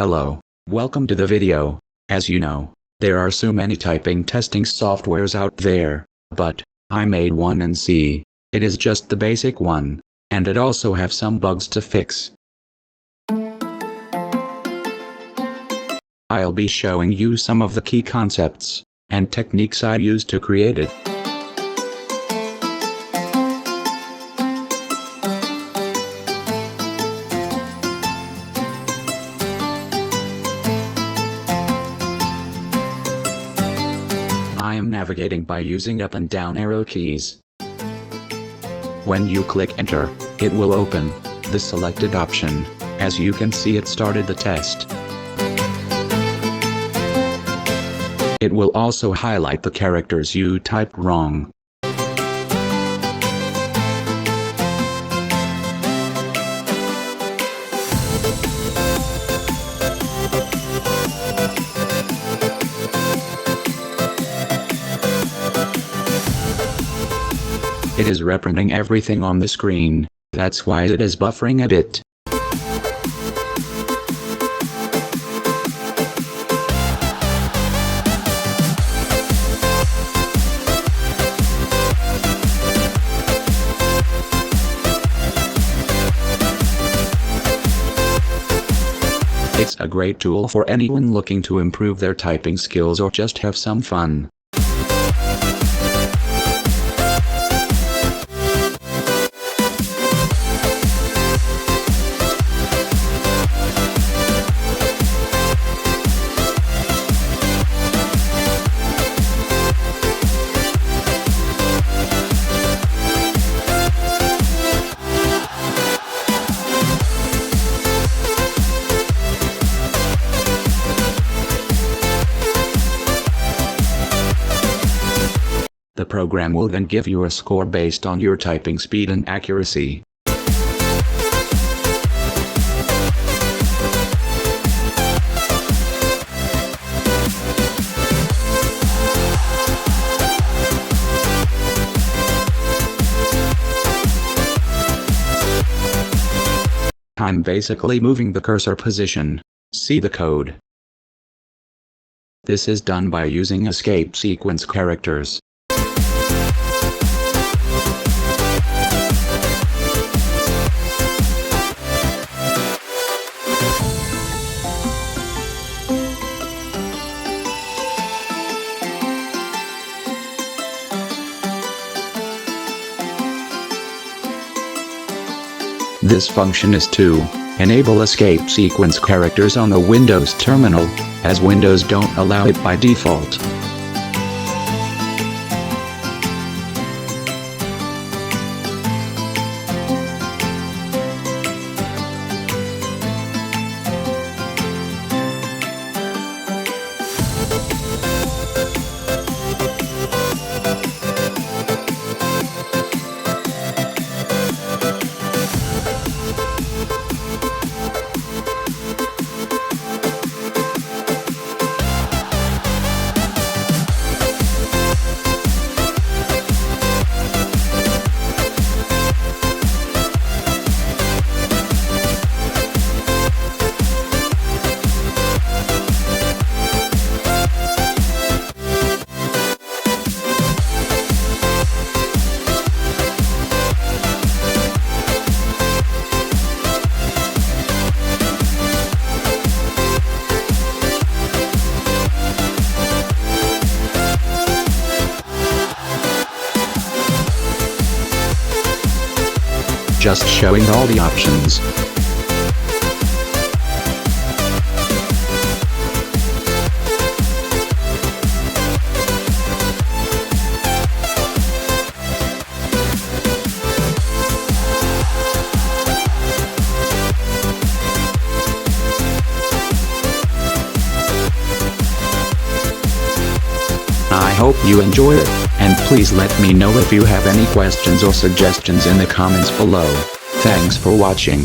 Hello, welcome to the video. As you know, there are so many typing testing softwares out there, but I made one and see, it is just the basic one, and it also have some bugs to fix. I'll be showing you some of the key concepts and techniques I used to create it. I am navigating by using up and down arrow keys. When you click enter, it will open the selected option. As you can see, it started the test. It will also highlight the characters you typed wrong. It is reprinting everything on the screen, that's why it is buffering a bit. It's a great tool for anyone looking to improve their typing skills or just have some fun. The program will then give you a score based on your typing speed and accuracy. I'm basically moving the cursor position. See the code. This is done by using escape sequence characters. This function is to enable escape sequence characters on the Windows terminal, as Windows don't allow it by default. Just showing all the options. I hope you enjoy it, and please let me know if you have any questions or suggestions in the comments below. Thanks for watching.